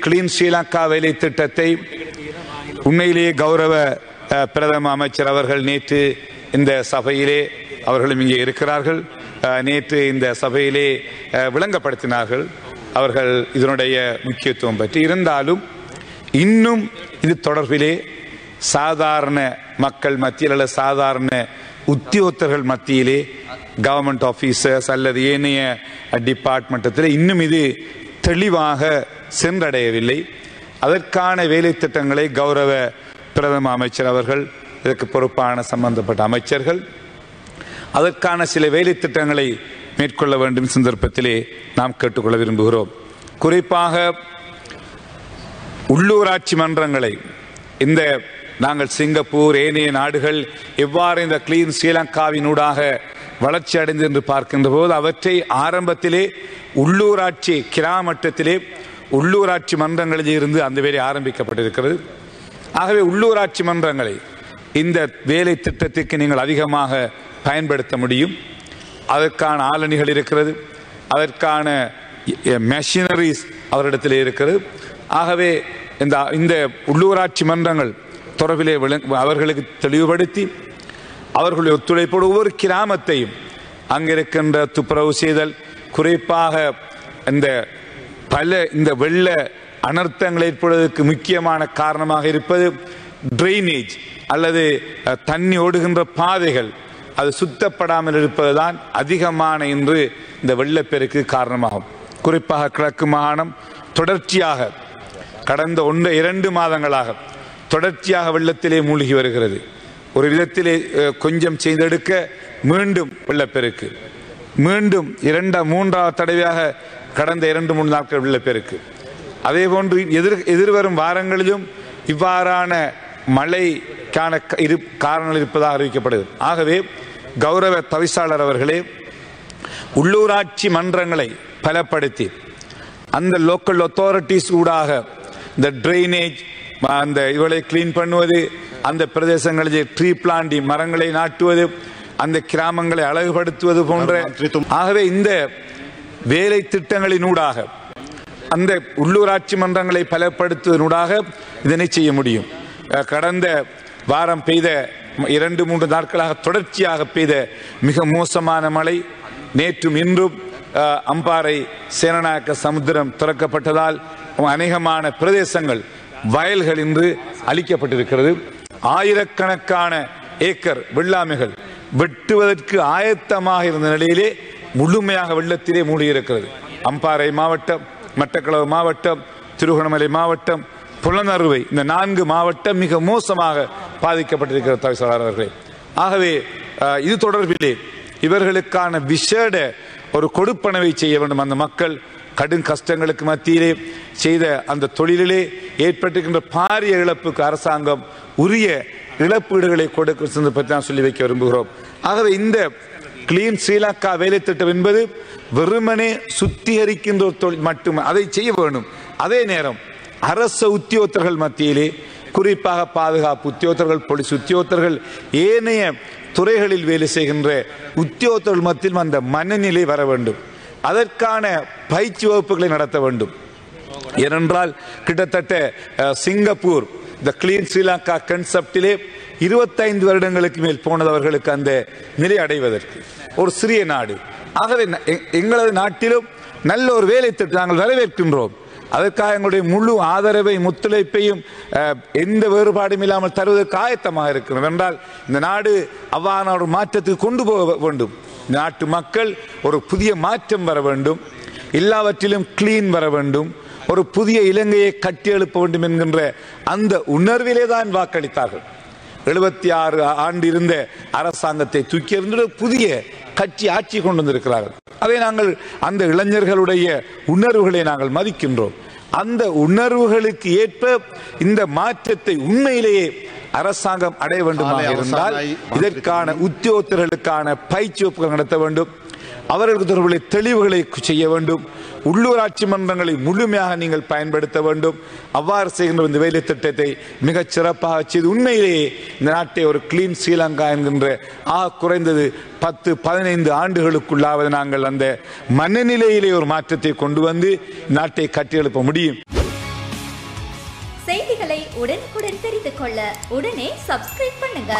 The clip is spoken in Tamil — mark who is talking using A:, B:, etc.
A: கிளீன் ஸ்ரீலங்கா வேலை திட்டத்தை உண்மையிலேயே கௌரவ பிரதம அமைச்சர் அவர்கள் நேற்று இந்த சபையிலே, அவர்களும் இங்கே இருக்கிறார்கள், நேற்று இந்த சபையிலே விளங்கப்படுத்தினார்கள் அவர்கள் இதனுடைய முக்கியத்துவம் பற்றி. இருந்தாலும் இன்னும் இது தொடர்பிலே சாதாரண மக்கள் மத்தியில் அல்லது சாதாரண உத்தியோகத்தர்கள் மத்தியிலே, கவர்மெண்ட் ஆபீசர்ஸ் அல்லது ஏனைய டிபார்ட்மெண்டத்தில் இன்னும் இது தெளிவாக சென்றடையவில்லை. அதற்கான வேலை திட்டங்களை கௌரவ பிரதம அமைச்சர் அவர்கள், இதற்கு பொறுப்பான சம்பந்தப்பட்ட அமைச்சர்கள் அதற்கான சில வேலை திட்டங்களை மேற்கொள்ள வேண்டும் சந்தர்ப்பத்திலே நாம் கேட்டுக்கொள்ள விரும்புகிறோம். குறிப்பாக உள்ளூராட்சி மன்றங்களை, இந்த நாங்கள் சிங்கப்பூர் ஏனைய நாடுகள் எவ்வாறு இந்த கிளீன் ஸ்ரீலங்காவினூடாக வளர்ச்சி அடைந்து என்று பார்க்கின்ற போது அவற்றை ஆரம்பத்திலே உள்ளூராட்சி கிராமட்டத்திலே உள்ளூராட்சி மன்றங்களில் இருந்து அந்த வேலை ஆரம்பிக்கப்பட்டிருக்கிறது. ஆகவே உள்ளூராட்சி மன்றங்களை இந்த வேலை திட்டத்திற்கு நீங்கள் அதிகமாக பயன்படுத்த முடியும். அதற்கான ஆளணிகள் இருக்கிறது, அதற்கான மெஷினரிஸ் அவரிடத்தில் இருக்கிறது. ஆகவே இந்த உள்ளூராட்சி மன்றங்கள் தொடர்பிலே அவர்களுக்கு தெளிவுபடுத்தி அவர்களுடைய ஒத்துழைப்போடு ஒவ்வொரு கிராமத்தையும் அங்கிருக்கின்ற துப்புரவு செய்தல், குறிப்பாக இந்த வெள்ள அனர்த்தங்கள் ஏற்படுவதற்கு முக்கியமான காரணமாக இருப்பது ட்ரைனேஜ் அல்லது தண்ணி ஓடுகின்ற பாதைகள், அது சுத்தப்படாமல் இருப்பதுதான் அதிகமான இன்று இந்த வெள்ளப்பெருக்கு காரணமாகும். குறிப்பாக கிழக்கு மாகாணம் தொடர்ச்சியாக கடந்த 1-2 மாதங்களாக தொடர்ச்சியாக வெள்ளத்திலே மூழ்கி வருகிறது. ஒரு விதத்திலே கொஞ்சம் செய்தெடுக்க மீண்டும் வெள்ளப்பெருக்கு, மீண்டும் 2-3வது தடவையாக கடந்த 2-3 நாட்கள் வெள்ளப்பெருக்கு. அதே போன்று எதிர்வரும் வாரங்களிலும் இவ்வாறான மழைக்கான காரணங்கள் இருப்பதாக அறிவிக்கப்படுகிறது. ஆகவே கௌரவ தவிசாளர் அவர்களே, உள்ளூராட்சி மன்றங்களை பலப்படுத்தி அந்த லோக்கல் அத்தாரிட்டிஸ் ஊடாக இந்த ட்ரைனேஜ் அந்த இவளை கிளீன் பண்ணுவது, அந்த பிரதேசங்களில் ட்ரீ பிளான்டிங் மரங்களை நாட்டுவது, அந்த கிராமங்களை அழகுபடுத்துவது போன்ற, ஆகவே இந்த வேலை திட்டங்களினூடாக அந்த உள்ளூராட்சி மன்றங்களை பலப்படுத்துவதனூடாக இதனை செய்ய முடியும். கடந்த வாரம் பெய்த 2-3 நாட்களாக தொடர்ச்சியாக பெய்த மிக மோசமான மழை, நேற்றும் இன்றும் அம்பாறை சேனநாயக்க சமுத்திரம் திறக்கப்பட்டதால் அநேகமான பிரதேசங்கள் வயல்கள் இன்று அழிக்கப்பட்டிருக்கிறது. ஆயிரக்கணக்கான ஏக்கர் வெள்ளாமைகள் வெட்டுவதற்கு ஆயத்தமாக இருந்த நிலையிலே முழுமையாக வெள்ளத்திலே மூழ்கியிருக்கிறது. அம்பாறை மாவட்டம், மட்டக்களப்பு மாவட்டம், திருகோணமலை மாவட்டம், புலனறுவை, இந்த 4 மாவட்டம் மிக மோசமாக பாதிக்கப்பட்டிருக்கிற தவிசாளர் அவர்களே. ஆகவே இது தொடர்பிலே இவர்களுக்கான விசேட ஒரு கொடுப்பனவை செய்ய வேண்டும். அந்த மக்கள் கடும் கஷ்டங்களுக்கு மத்தியிலே செய்த அந்த தொழிலிலே ஏற்பட்டிருக்கின்ற பாரிய இழப்புக்கு அரசாங்கம் உரிய இழப்பீடுகளை கொடுக்க பற்றி நான் சொல்லி வைக்க விரும்புகிறோம். ஆகவே இந்த கிளீன் ஸ்ரீலங்கா வேலை திட்டம் என்பது வெறுமனே சுத்திகரிக்கின்ற ஒரு தொழில் மட்டுமே, அதை செய்ய வேண்டும். அதே நேரம் அரசு உத்தியோகத்தர்கள் மத்தியிலே, குறிப்பாக பாதுகாப்பு உத்தியோகத்தர்கள், போலீஸ் உத்தியோகத்தர்கள், ஏனைய துறைகளில் வேலை செய்கின்ற உத்தியோகத்தர்கள் மத்தியில் அந்த மனநிலை வர வேண்டும். அதற்கான பயிற்சி வகுப்புகளை நடத்த வேண்டும். ஏனென்றால் கிட்டத்தட்ட சிங்கப்பூர் இந்த கிளீன் ஸ்ரீலங்கா கன்செப்டிலே 25 வருடங்களுக்கு மேல் போனதவர்களுக்கு அந்த நிலை அடைவதற்கு ஒரு சிறிய நாடு. ஆகவே எங்களது நாட்டிலும் நல்ல ஒரு வேலை திட்டம் நாங்கள் வரவேற்கின்றோம். அதற்காக எங்களுடைய முழு ஆதரவை ஒத்துழைப்பையும் எந்த வேறுபாடும் இல்லாமல் தருவதற்கு ஆயத்தமாக இருக்கிறோம். என்றால் இந்த நாடு அவ்வாறான ஒரு மாற்றத்துக்கு கொண்டு போக வேண்டும். இந்த நாட்டு மக்கள் ஒரு புதிய மாற்றம் வர வேண்டும், எல்லாவற்றிலும் கிளீன் வர வேண்டும், ஒரு புதிய இலங்கையை கட்டி எழுப்ப வேண்டும் என்கின்ற அந்த உணர்விலே தான் வாக்களித்தார்கள். 76 ஆண்டு இருந்த அரசாங்கத்தை தூக்கி எறிந்து புதிய கட்சி ஆட்சி கொண்டு வந்திருக்கிறார்கள். அதை நாங்கள் அந்த இளைஞர்களுடைய உணர்வுகளை நாங்கள் மதிக்கின்றோம். அந்த உணர்வுகளுக்கு ஏற்ப இந்த மாற்றத்தை உண்மையிலேயே அரசாங்கம் அடைய வேண்டுமாக இருந்தால் இதற்கான உத்தியோகத்தர்களுக்கான பயிற்சி வகுப்புகள் நடத்த வேண்டும். அவர்களுக்கு தொடர்புடைய தெளிவுகளை செய்ய வேண்டும். உள்ளூராட்சி மன்றங்களை முழுமையாக நீங்கள் பயன்படுத்த வேண்டும். அவ்வாறு செய்கின்ற இந்த வேலை திட்டத்தை மிகச் சிறப்பாக செய்து உண்மையிலேயே இந்த நாட்டை ஒரு கிளீன் ஸ்ரீலங்கா என்கின்ற குறைந்தது 10-15 ஆண்டுகளுக்குள்ளாவது நாங்கள் அந்த மனநிலையிலே ஒரு மாற்றத்தை கொண்டு வந்து நாட்டை கட்டியெழுப்ப முடியும்.
B: செய்திகளை உடனுக்குடன் தெரிந்து கொள்ள உடனே சப்ஸ்கிரைப் பண்ணுங்க.